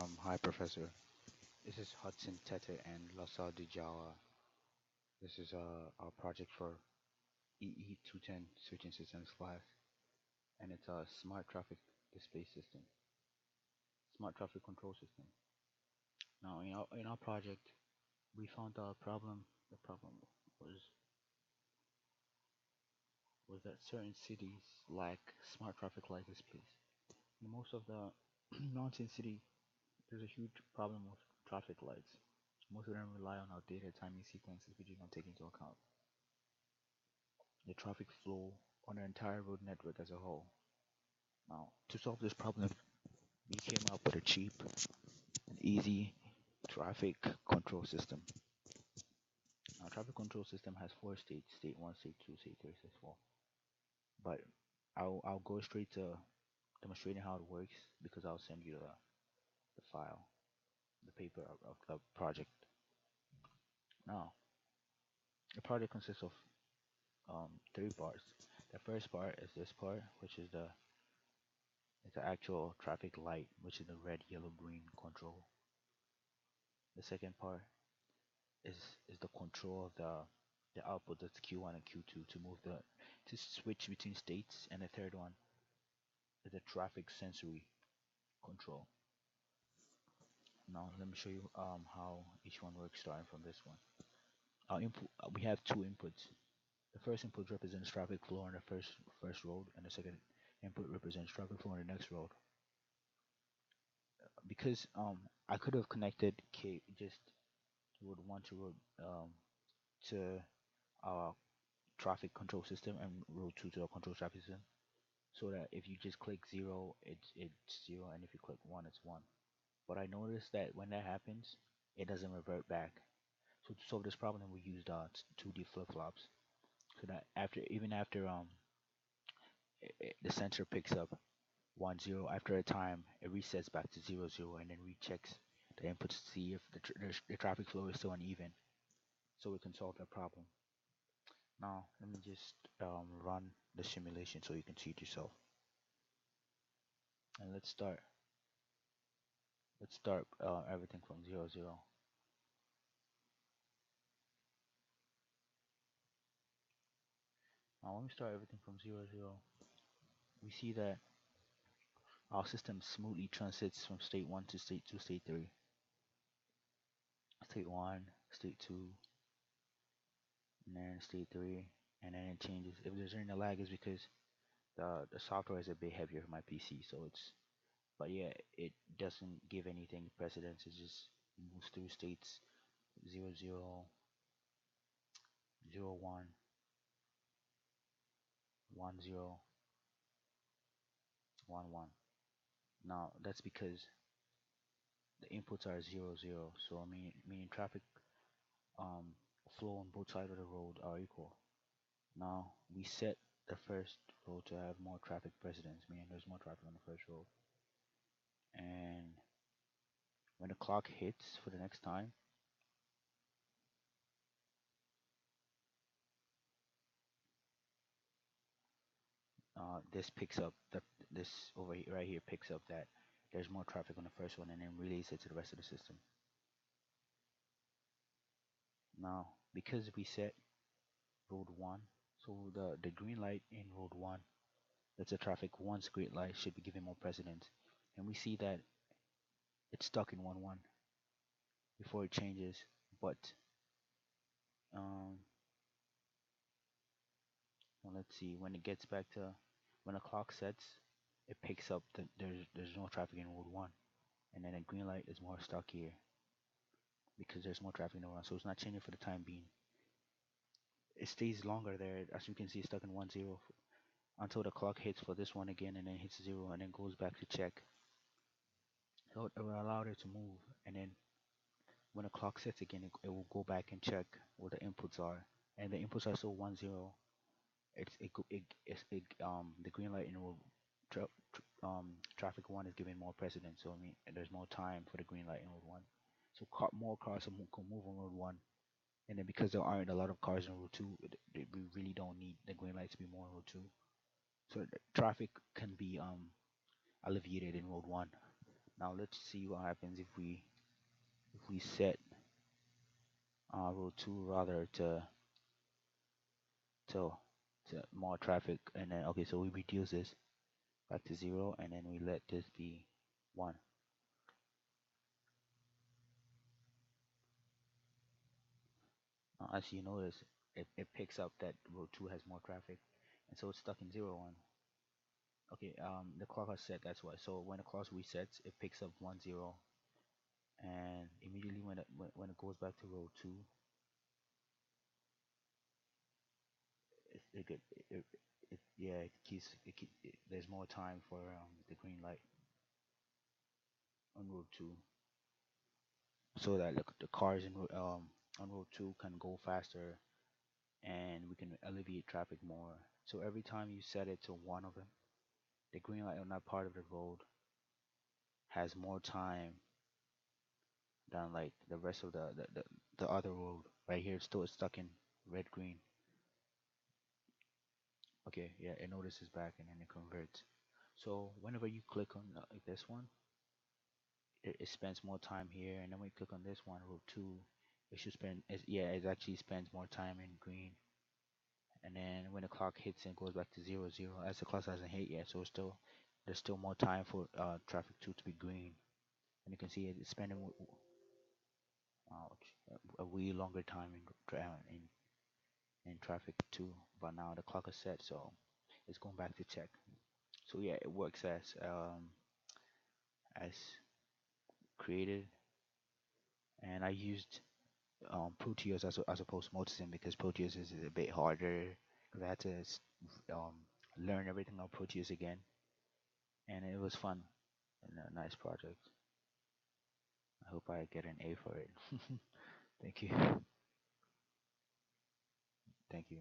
Hi, Professor. This is Hudson Tete and Lasal Dijawa. This is our project for EE210 Switching Systems class, and it's a smart traffic display system, smart traffic control system. Now, in our project, we found a problem. The problem was was that certain cities lack smart traffic light displays. In most of the mountain city, there's a huge problem with traffic lights. Most of them rely on outdated timing sequences which do not take into account the traffic flow on the entire road network as a whole. Now, to solve this problem, we came up with a cheap and easy traffic control system. Now, traffic control system has four states: state one, state two, state three, state four. But I'll go straight to demonstrating how it works because I'll send you the file, the paper of the project. Now, the project consists of three parts. The first part is this part, which is the actual traffic light, which is the red, yellow, green control. The second part is the control of the output, that's Q1 and Q2, to switch between states, and the third one is the traffic sensory control. Now let me show you how each one works, starting from this one. Our input, we have two inputs. The first input represents traffic flow on the first road, and the second input represents traffic flow on the next road. Because I could have connected K just road one to road to our traffic control system, and road two to our control traffic system, so that if you just click zero, it's zero, and if you click one, it's one. But I noticed that when that happens, it doesn't revert back. So to solve this problem, we used 2D flip flops, so that after the sensor picks up 1 0, after a time it resets back to 0 0, and then rechecks the inputs to see if the traffic flow is still uneven, so we can solve that problem. Now let me just run the simulation so you can see it yourself. And let's start everything from 0 0. Now when we start everything from 0 0, we see that our system smoothly transits from state 1 to state 2, state 3, state 1, state 2, and then state 3, and then it changes. If there's any lag, is because the software is a bit heavier for my PC, so it's, but yeah, it doesn't give anything precedence. It just moves through states 0 0, 0 1, 1 0, 1 1. Now that's because the inputs are 0 0, so I mean traffic um flow on both sides of the road are equal. Now we set the first road to have more traffic precedence, meaning there's more traffic on the first road. And when the clock hits for the next time, this picks up that this over here, right here, picks up that there's more traffic on the first one, and then relays it to the rest of the system. Now, because we set road one, so the green light in road one, that's a traffic one's green light, should be given more precedence, and we see that it's stuck in 1 1 before it changes. But um, well, let's see, when it gets back to when the clock sets, it picks up that there's no traffic in road one, and then the green light is more stuck here because there's more traffic in the one, so it's not changing for the time being. It stays longer there, as you can see, it's stuck in 1 0 until the clock hits for this one again, and then hits 0, and then goes back to check. So it will allow it to move, and then when the clock sets again, it will go back and check what the inputs are, and the inputs are still 1 0. The green light in road traffic one is given more precedence, so I mean there's more time for the green light in road one, so more cars can move on road one. And then because there aren't a lot of cars in road two, we really don't need the green light to be more on road two, so the traffic can be alleviated in road one. Now let's see what happens if we set row two rather to to more traffic, and then okay, so we reduce this back to 0, and then we let this be 1. As you notice, it picks up that row 2 has more traffic, and so it's stuck in 0 1. Okay, the clock has set, that's why. So when the clock resets, it picks up 1 0, and immediately when it goes back to row 2, it, it, get- yeah, there's more time for the green light on row 2, so that the cars on row 2 can go faster, and we can alleviate traffic more. So every time you set it to one of them, the green light on that part of the road has more time than like the rest of the other road. Right here, it's still stuck in red green. Okay, yeah, it notices back and then it converts. So whenever you click on like this one, it spends more time here, and then when you click on this one, row 2, it should spend, yeah, it actually spends more time in green. And then when the clock hits and goes back to 0 0, as the clock hasn't hit yet, so it's still there's still more time for traffic 2 to be green. And you can see it's spending ouch, a way longer time in traffic 2. But now the clock is set, so it's going back to check. So yeah, it works as created, and I used Proteus as opposed to Multisim, because Proteus is a bit harder, because I had to um, learn everything on Proteus again, and it was fun and a nice project. I hope I get an A for it. Thank you. Thank you.